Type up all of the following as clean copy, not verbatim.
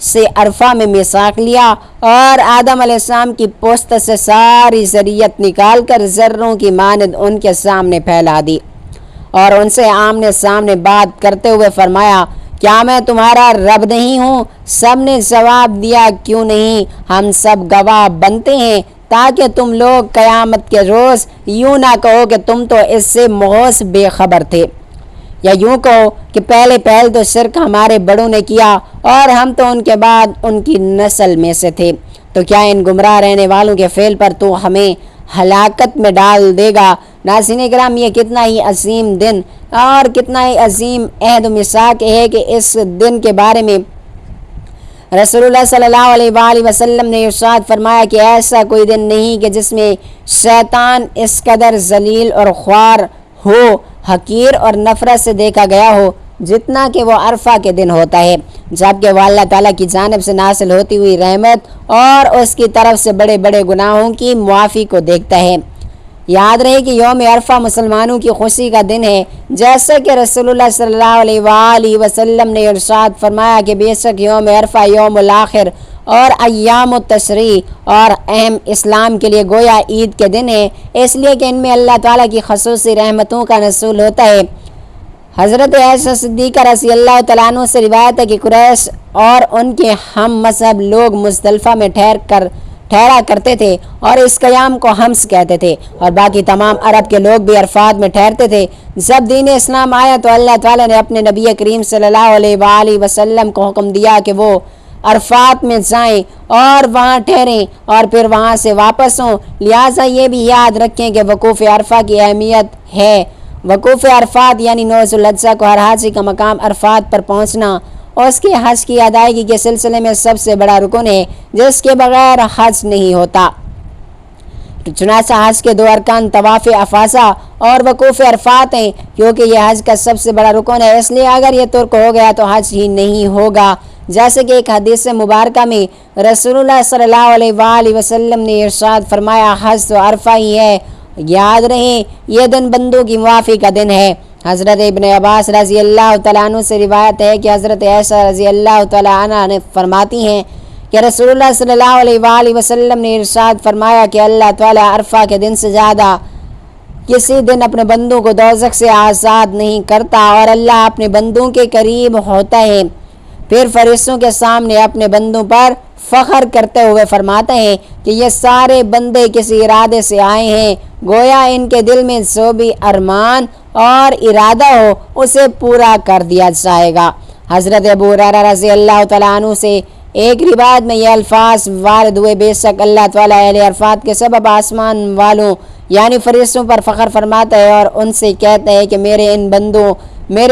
سے عرفہ میں میثاق لیا اور آدم علیہ السلام کی پوست سے ساری ذریت نکال کر ذروں کی مانند ان کے سامنے پھیلا دی اور ان سے آمنے سامنے بات کرتے ہوئے فرمایا، کیا میں تمہارا رب نہیں ہوں؟ سب نے جواب دیا، کیوں نہیں، ہم سب گواہ بنتے ہیں، تاکہ تم لوگ قیامت کے روز یوں نہ کہو کہ تم تو اس سے محض بے خبر تھے، یا یوں کہو کہ پہل تو شرک ہمارے بڑوں نے کیا اور ہم تو ان کے بعد ان کی نسل میں سے تھے، تو کیا ان گمراہ رہنے والوں کے فعل پر تو ہمیں ہلاکت میں ڈال دے گا۔ ناظرین کرام، یہ کتنا ہی عظیم دن اور کتنا ہی عظیم عہد و میثاق ہے کہ اس دن کے بارے میں رسول اللہ صلی اللہ علیہ وآلہ وسلم نے ارشاد فرمایا کہ ایسا کوئی دن نہیں کہ جس میں شیطان اس قدر ذلیل اور خوار ہو، حقیر اور نفرت سے دیکھا گیا ہو جتنا کہ وہ عرفہ کے دن ہوتا ہے، جبکہ وہ اللہ تعالیٰ کی جانب سے نازل ہوتی ہوئی رحمت اور اس کی طرف سے بڑے بڑے گناہوں کی معافی کو دیکھتا ہے۔ یاد رہے کہ یوم عرفہ مسلمانوں کی خوشی کا دن ہے، جیسا کہ رسول اللہ صلی اللہ علیہ وآلہ وسلم نے ارشاد فرمایا کہ بے شک یوم عرفہ یوم الآخر اور ایام التشریق اور اہم اسلام کے لیے گویا عید کے دن ہے، اس لیے کہ ان میں اللہ تعالیٰ کی خصوصی رحمتوں کا نزول ہوتا ہے۔ حضرت عائشہ صدیقہ رضی اللہ تعالیٰ عنہ سے روایت ہے کہ قریش اور ان کے ہم مذہب لوگ مزدلفہ میں ٹھہرا کرتے تھے اور اس قیام کو ہمس کہتے تھے، اور باقی تمام عرب کے لوگ بھی عرفات میں ٹھہرتے تھے۔ جب دین اسلام آیا تو اللہ تعالیٰ نے اپنے نبی کریم صلی اللہ علیہ وآلہ وسلم کو حکم دیا کہ وہ عرفات میں جائیں اور وہاں ٹھہریں اور پھر وہاں سے واپس ہوں، لہٰذا یہ بھی یاد رکھیں کہ وقوف عرفہ کی اہمیت ہے۔ وقوف عرفات یعنی 9 ذو الحجہ کو ہر حاجی کا مقام عرفات پر پہنچنا اس کے حج کی ادائیگی کے سلسلے میں سب سے بڑا رکن ہے، جس کے بغیر حج نہیں ہوتا۔ چنانچہ حج کے 2 ارکان طواف افاضہ اور وقوف عرفات ہیں، کیونکہ یہ حج کا سب سے بڑا رکن ہے، اس لیے اگر یہ ترک ہو گیا تو حج ہی نہیں ہوگا۔ جیسے کہ ایک حدیث مبارکہ میں رسول اللہ صلی اللہ علیہ وآلہ وسلم نے ارشاد فرمایا، حج تو عرفہ ہی ہے، یاد رہیں یہ دن بندوں کی معافی کا دن ہے۔ حضرت ابن عباس رضی اللہ تعالیٰ عنہ سے روایت ہے کہ حضرت عائشہ رضی اللہ تعالیٰ عنہ نے فرماتی ہیں کہ رسول اللہ صلی اللہ علیہ وآلہ وسلم نے ارشاد فرمایا کہ اللہ تعالیٰ عرفہ کے دن سے زیادہ کسی دن اپنے بندوں کو دوزخ سے آزاد نہیں کرتا، اور اللہ اپنے بندوں کے قریب ہوتا ہے، پھر فرشتوں کے سامنے اپنے بندوں پر فخر کرتے ہوئے فرماتا ہے کہ یہ سارے بندے کسی ارادے سے آئے ہیں، گویا ان کے دل میں جو بھی ارمان اور ارادہ ہو اسے پورا کر دیا جائے گا۔ حضرت ابو ہریرہ رضی اللہ تعالیٰ عنہ سے ایک روایت میں یہ الفاظ وارد ہوئے، بے شک اللہ تعالیٰ اہل عرفات کے سبب آسمان والوں یعنی فرشتوں پر فخر فرماتا ہے اور ان سے کہتا ہے کہ میرے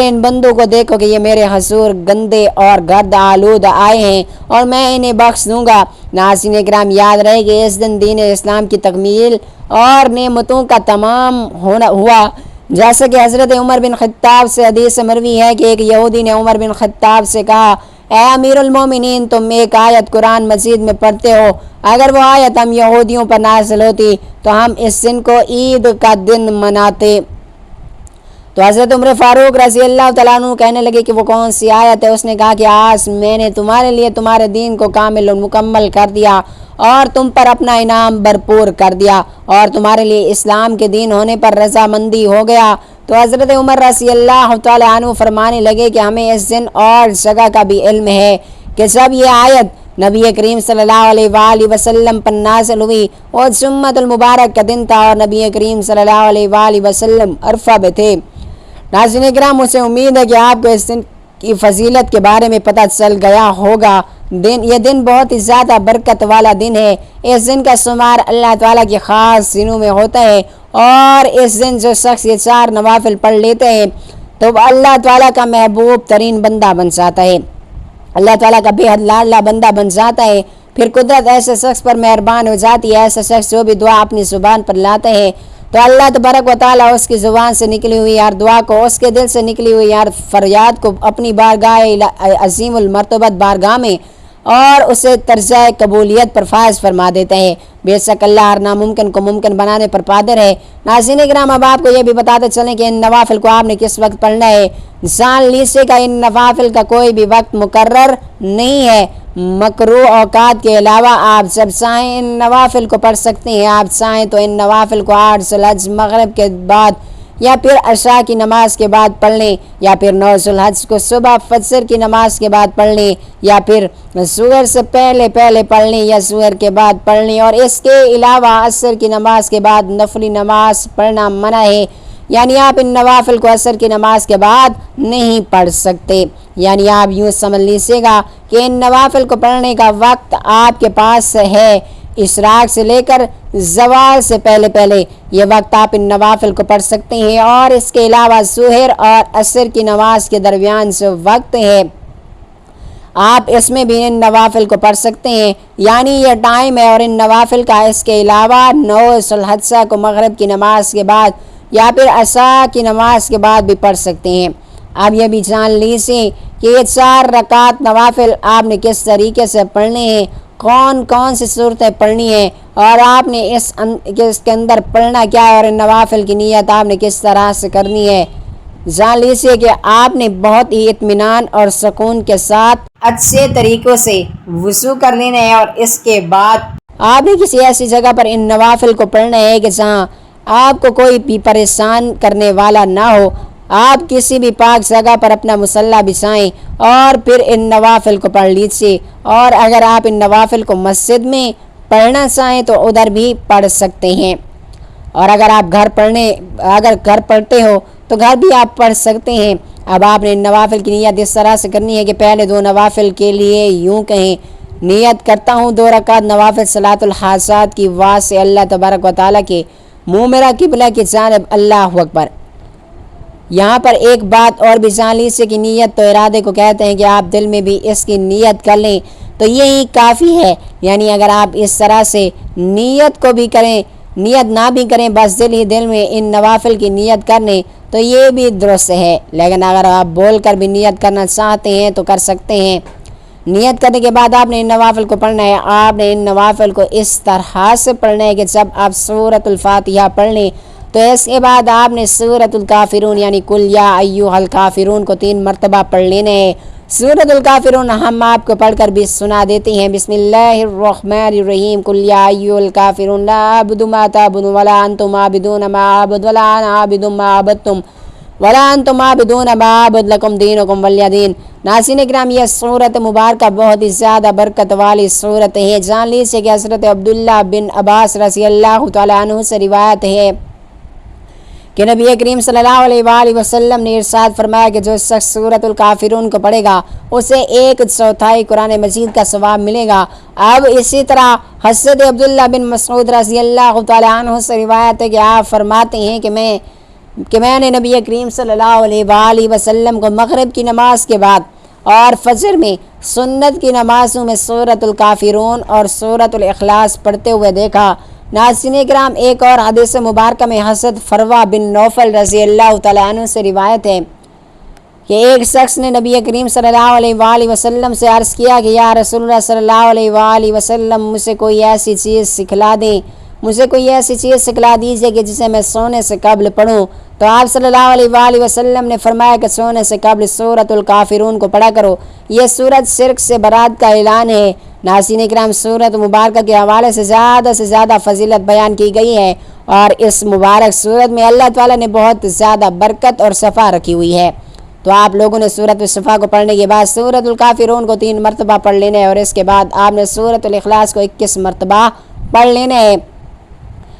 ان بندوں کو دیکھو کہ یہ میرے حضور گندے اور گرد آلود آئے ہیں اور میں انہیں بخش دوں گا۔ ناظرین کرام، یاد رہے کہ اس دن دین اسلام کی تکمیل اور نعمتوں کا تمام ہوا، جیسا کہ حضرت عمر بن خطاب سے حدیث مروی ہے کہ ایک یہودی نے عمر بن خطاب سے کہا، اے امیر المومنین، تم ایک آیت قرآن مجید میں پڑھتے ہو، اگر وہ آیت ہم یہودیوں پر نازل ہوتی تو ہم اس دن کو عید کا دن مناتے۔ تو حضرت عمر فاروق رضی اللہ تعالیٰ عنہ کہنے لگے کہ وہ کون سی آیت ہے؟ اس نے کہا کہ آج میں نے تمہارے لیے تمہارے دین کو کامل و مکمل کر دیا اور تم پر اپنا انعام بھرپور کر دیا اور تمہارے لیے اسلام کے دین ہونے پر رضامندی ہو گیا۔ تو حضرت عمر رضی اللہ تعالیٰ عنہ فرمانے لگے کہ ہمیں اس دن اور جگہ کا بھی علم ہے کہ جب یہ آیت نبی کریم صلی اللہ علیہ وآلہ وسلم پر نازل ہوئی اور جمعۃ المبارک کا دن تھا اور نبی کریم صلی اللہ علیہ وآلہ وسلم عرفہ میں تھے۔ ناظرین کرام، مجھے امید ہے کہ آپ کو اس دن کی فضیلت کے بارے میں پتہ چل گیا ہوگا۔ یہ دن بہت ہی زیادہ برکت والا دن ہے۔ اس دن کا شمار اللہ تعالیٰ کے خاص دنوں میں ہوتا ہے، اور اس دن جو شخص یہ 4 نوافل پڑھ لیتے ہیں تو وہ اللہ تعالیٰ کا محبوب ترین بندہ بن جاتا ہے، اللہ تعالیٰ کا بے حد لاڈلا بندہ بن جاتا ہے۔ پھر قدرت ایسے شخص پر مہربان ہو جاتی ہے، ایسا شخص جو بھی دعا اپنی زبان پر لاتا ہے تو اللہ تبارک و تعالیٰ اس کی زبان سے نکلی ہوئی ہر دعا کو، اس کے دل سے نکلی ہوئی ہر فریاد کو اپنی بارگاہ عظیم المرتبت بارگاہ میں اور اسے درجہ قبولیت پر فائز فرما دیتے ہیں۔ بے شک اللہ ہر ناممکن کو ممکن بنانے پر قادر ہے۔ ناظرین کرام، اب آپ کو یہ بھی بتاتے چلیں کہ ان نوافل کو آپ نے کس وقت پڑھنا ہے۔ جان لیجیے کہ ان نوافل کا کوئی بھی وقت مقرر نہیں ہے، مکروہ اوقات کے علاوہ آپ جب چاہیں ان نوافل کو پڑھ سکتے ہیں۔ آپ چاہیں تو ان نوافل کو 8 ذی الحج مغرب کے بعد یا پھر عشاء کی نماز کے بعد پڑھ لیں، یا پھر 9 ذی الحج کو صبح فجر کی نماز کے بعد پڑھ لیں، یا پھر ظہر سے پہلے پڑھ لیں یا ظہر کے بعد پڑھ لیں۔ اور اس کے علاوہ عصر کی نماز کے بعد نفلی نماز پڑھنا منع ہے، یعنی آپ ان نوافل کو عصر کی نماز کے بعد نہیں پڑھ سکتے۔ یعنی آپ یوں سمجھ لیجیے گا کہ ان نوافل کو پڑھنے کا وقت آپ کے پاس ہے اشراق سے لے کر زوال سے پہلے یہ وقت آپ ان نوافل کو پڑھ سکتے ہیں۔ اور اس کے علاوہ ظہر اور عصر کی نماز کے درمیان جو وقت ہے آپ اس میں بھی ان نوافل کو پڑھ سکتے ہیں، یعنی یہ ٹائم ہے۔ اور ان نوافل کا اس کے علاوہ 9 ذی الحج کو مغرب کی نماز کے بعد یا پھر عشاء کی نماز کے بعد بھی پڑھ سکتے ہیں۔ اب یہ بھی جان لیجیے کہ یہ 4 رکعت نوافل آپ نے کس طریقے سے پڑھنے ہیں، کون سی صورتیں پڑھنی ہیں، اور آپ نے اس کے اندر پڑھنا کیا ہے، اور ان نوافل کی نیت آپ نے کس طرح سے کرنی ہے۔ جان لیجیے کہ آپ نے بہت ہی اطمینان اور سکون کے ساتھ اچھے طریقوں سے وضو کر لینا ہے، اور اس کے بعد آپ نے کسی ایسی جگہ پر ان نوافل کو پڑھنا ہے کہ جہاں آپ کو کوئی بھی پریشان کرنے والا نہ ہو۔ آپ کسی بھی پاک جگہ پر اپنا مصلی بچھائیں اور پھر ان نوافل کو پڑھ لیجیے۔ اور اگر آپ ان نوافل کو مسجد میں پڑھنا چاہیں تو ادھر بھی پڑھ سکتے ہیں، اور اگر آپ گھر پڑھتے ہو تو گھر بھی آپ پڑھ سکتے ہیں۔ اب آپ نے ان نوافل کی نیت اس طرح سے کرنی ہے کہ پہلے 2 نوافل کے لیے یوں کہیں، نیت کرتا ہوں 2 رکعت نوافل صلاۃ الحاجات کی واسطے سے اللہ تبارک و تعالیٰ کے منہ میرا قبلہ کی جانب، اللہ اکبر۔ یہاں پر ایک بات اور بھی جان لیجیے کہ نیت تو ارادے کو کہتے ہیں، کہ آپ دل میں بھی اس کی نیت کر لیں تو یہی کافی ہے۔ یعنی اگر آپ اس طرح سے نیت کو بھی کریں، نیت نہ بھی کریں، بس دل میں ان نوافل کی نیت کر لیں تو یہ بھی درست ہے۔ لیکن اگر آپ بول کر بھی نیت کرنا چاہتے ہیں تو کر سکتے ہیں۔ نیت کرنے کے بعد آپ نے ان نوافل کو پڑھنا ہے۔ آپ نے ان نوافل کو اس طرح سے پڑھنا ہے کہ جب آپ سورۃ الفاتحہ پڑھ لیں تو اس کے بعد آپ نے سورۃ الکافرون یعنی قل یا ایھا الکافرون کو 3 مرتبہ پڑھ لینا ہے۔ سورۃ الکافرون ہم آپ کو پڑھ کر بھی سنا دیتے ہیں۔ بسم اللہ الرحمن الرحیم، قل یا ایھا الکافرون لا اعبد ما تعبدون ولا انتم عابدون ما اعبد ولا انا عابد ما عبدتم ولا انتم عابدون ما اعبد لکم دینکم ولی دین۔ ناظرین اکرام، یہ سورۃ مبارکہ بہت ہی زیادہ برکت والی سورت ہے۔ جان لیجیے کہ حضرت عبداللہ بن عباس رضی اللہ تعالیٰ عنہ سے روایت ہے کہ نبی کریم صلی اللہ علیہ وآلہ وسلم نے ارشاد فرمایا کہ جو شخص سورۃ الکافرون کو پڑھے گا اسے 1/4 قرآن مجید کا ثواب ملے گا۔ اب اسی طرح حضرت عبداللہ بن مسعود رضی اللہ تعالیٰ عنہ سے روایت ہے کہ آپ فرماتے ہیں کہ میں نے نبی کریم صلی اللہ علیہ وآلہ وسلم کو مغرب کی نماز کے بعد اور فجر میں سنت کی نمازوں میں سورۃ الکافرون اور سورۃ الاخلاص پڑھتے ہوئے دیکھا۔ ناظرین اکرام، ایک اور حدیث مبارکہ میں حضرت فروہ بن نوفل رضی اللہ تعالیٰ عنہ سے روایت ہے کہ ایک شخص نے نبی کریم صلی اللہ علیہ وآلہ وسلم سے عرض کیا کہ یا رسول اللہ صلی اللہ علیہ وآلہ وسلم، مجھے کوئی ایسی چیز سکھلا دیجیے کہ جسے میں سونے سے قبل پڑھوں۔ تو آپ صلی اللہ علیہ وآلہ وسلم نے فرمایا کہ سونے سے قبل سورۃ الکافرون کو پڑھا کرو، یہ سورت شرک سے برات کا اعلان ہے۔ ناظرین اکرام، سورت مبارکہ کے حوالے سے زیادہ فضیلت بیان کی گئی ہے، اور اس مبارک سورت میں اللہ تعالیٰ نے بہت زیادہ برکت اور صفا رکھی ہوئی ہے۔ تو آپ لوگوں نے سورۃ الصفا کو پڑھنے کے بعد سورۃ الکافرون کو 3 مرتبہ پڑھ لینا ہے، اور اس کے بعد آپ نے سورۃ الاخلاص کو 21 مرتبہ پڑھ لینا ہے۔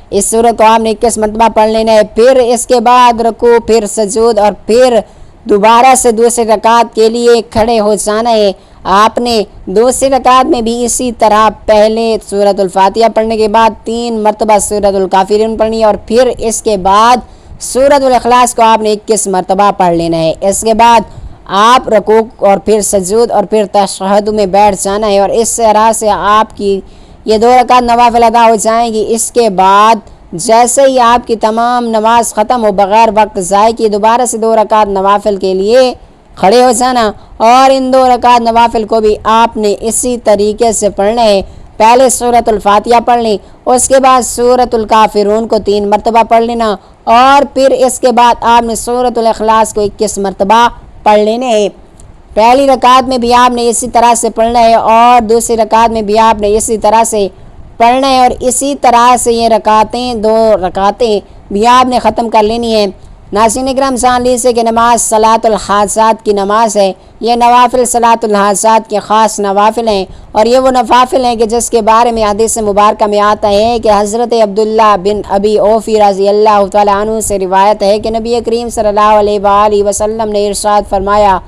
اس سورت کو آپ نے 21 مرتبہ پڑھ لینا ہے۔ پھر اس کے بعد رکوع، پھر سجود، اور پھر دوبارہ سے دوسری رکعت کے لیے کھڑے ہو جانا ہے۔ آپ نے دوسری رکعت میں بھی اسی طرح پہلے سورۃ الفاتحہ پڑھنے کے بعد 3 مرتبہ سورۃ الکافرون پڑھنی ہے، اور پھر اس کے بعد سورۃ الاخلاص کو آپ نے 21 مرتبہ پڑھ لینا ہے۔ اس کے بعد آپ رکوع اور پھر سجود اور پھر تشہد میں بیٹھ جانا ہے، اور اس طرح سے آپ کی یہ 2 رکعت نوافل ادا ہو جائیں گی۔ اس کے بعد جیسے ہی آپ کی تمام نماز ختم ہو، بغیر وقت ضائع کیے دوبارہ سے 2 رکعت نوافل کے لیے کھڑے ہو جانا، اور ان 2 رکعت نوافل کو بھی آپ نے اسی طریقے سے پڑھنا ہے۔ پہلے سورۃ الفاتحہ پڑھ لیں، اس کے بعد سورۃ الکافرون کو 3 مرتبہ پڑھ لینا، اور پھر اس کے بعد آپ نے سورۃ الاخلاص کو 21 مرتبہ پڑھ لینے ہیں۔ پہلی رکعت میں بھی آپ نے اسی طرح سے پڑھنا ہے اور دوسری رکعت میں بھی آپ نے اسی طرح سے پڑھنا ہے، اور اسی طرح سے یہ رکعتیں 2 رکعتیں بھی آپ نے ختم کر لینی ہیں۔ ناظرین اکرام سمجھ لیجیے کہ نماز صلاۃ الحاجات کی نماز ہے۔ یہ نوافل صلاۃ الحاجات کے خاص نوافل ہیں، اور یہ وہ نوافل ہیں کہ جس کے بارے میں حدیث مبارکہ میں آتا ہے کہ حضرت عبداللہ بن ابی اوفی رضی اللہ تعالیٰ عنہ سے روایت ہے کہ نبی کریم صلی اللہ علیہ وآلہ وسلم نے ارشاد فرمایا،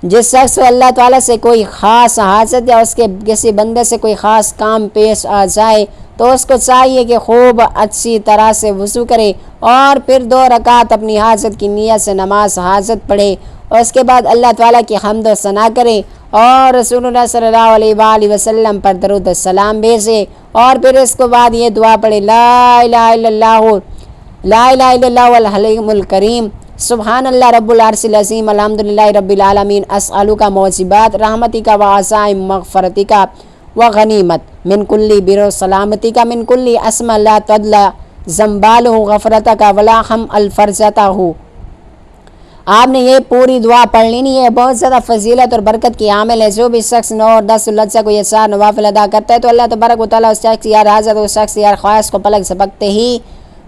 جس شخص کو اللہ تعالیٰ سے کوئی خاص حاجت یا اس کے کسی بندے سے کوئی خاص کام پیش آ جائے تو اس کو چاہیے کہ خوب اچھی طرح سے وضو کرے اور پھر 2 رکعت اپنی حاجت کی نیت سے نماز حاجت پڑھے، اور اس کے بعد اللہ تعالیٰ کی حمد و ثنا کرے اور رسول اللہ صلی اللہ علیہ وآلہ وسلم پر درود السلام بھیجے، اور پھر اس کے بعد یہ دعا پڑھے، لا الہ الا اللہ الحلیم الکریم، سبحان اللہ رب العرش العظیم، الحمدللہ رب العالمین، اسألک موجبات رحمتک و عزائم مغفرتک و غنیمت من کل بر و سلامتک من کل اسم لا تدلا زنبالہ غفرتک ولا ہم الفرجتہ۔ آپ نے یہ پوری دعا پڑھ لینی ہے، بہت زیادہ فضیلت اور برکت کی عامل ہے۔ جو بھی شخص 9 اور 10 الحجہ کو یہ 4 نوافل ادا کرتا ہے تو اللہ تبارک و تعالیٰ اس شخص کی ہر حاجت اور اس شخص کی ہر خواہش کو پلک جھپکتے ہی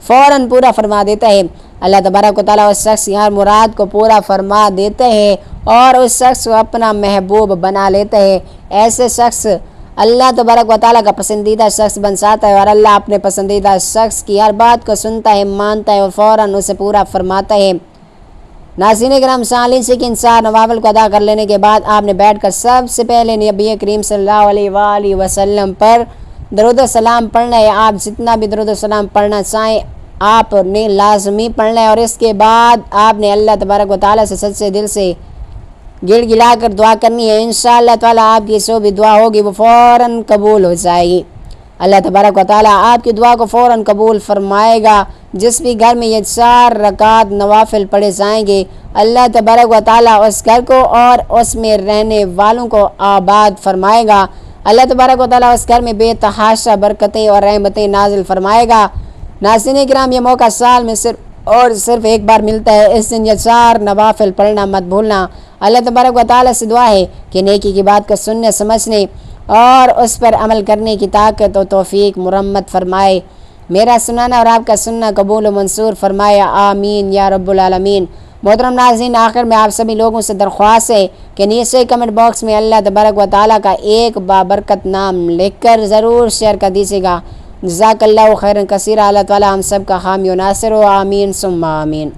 فوراً پورا فرما دیتا ہے۔ اللہ تبارک و تعالیٰ اس شخص کی ہر مراد کو پورا فرما دیتے ہیں اور اس شخص کو اپنا محبوب بنا لیتے ہیں۔ ایسے شخص اللہ تبارک و تعالیٰ کا پسندیدہ شخص بن جاتا ہے، اور اللہ اپنے پسندیدہ شخص کی ہر بات کو سنتا ہے، مانتا ہے اور فوراً اسے پورا فرماتا ہے۔ ناظرین کرام سمجھ لیجیے کہ ان 4 نوافل کو ادا کر لینے کے بعد آپ نے بیٹھ کر سب سے پہلے نبی کریم صلی اللہ علیہ وآلہ وسلم پر درود و سلام پڑھنا ہے۔ آپ جتنا بھی درود و سلام پڑھنا چاہیں آپ نے لازمی پڑھنا ہے، اور اس کے بعد آپ نے اللہ تبارک و تعالیٰ سے سچے دل سے گڑ گلا کر دعا کرنی ہے۔ انشاءاللہ تعالیٰ آپ کی جو بھی دعا ہوگی وہ فوراً قبول ہو جائے گی۔ اللہ تبارک و تعالیٰ آپ کی دعا کو فوراً قبول فرمائے گا۔ جس بھی گھر میں یہ 4 رکعت نوافل پڑھے جائیں گے، اللہ تبارک و تعالیٰ اس گھر کو اور اس میں رہنے والوں کو آباد فرمائے گا۔ اللہ تبارک و تعالیٰ اس گھر میں بے تحاشا برکتیں اور رحمتیں نازل فرمائے گا۔ ناظرین کرام یہ موقع سال میں صرف ایک بار ملتا ہے، اس دن یہ 4 نوافل پڑھنا مت بھولنا۔ اللہ تبارک و تعالیٰ سے دعا ہے کہ نیکی کی بات کو سننے سمجھنے اور اس پر عمل کرنے کی طاقت و توفیق مرمت فرمائے۔ میرا سنانا اور آپ کا سننا قبول و منصور فرمائے، آمین یا رب العالمین۔ محترم ناظرین، آخر میں آپ سبھی لوگوں سے درخواست ہے کہ نیچے کمنٹ باکس میں اللہ تبارک و تعالیٰ کا ایک بابرکت نام لکھ کر ضرور شیئر کر دیجیے گا۔ جزاک اللہ خیرا کثیرا۔ اللہ تعالیٰ ہم سب کا حامی و ناصر ہو، آمین ثم آمین۔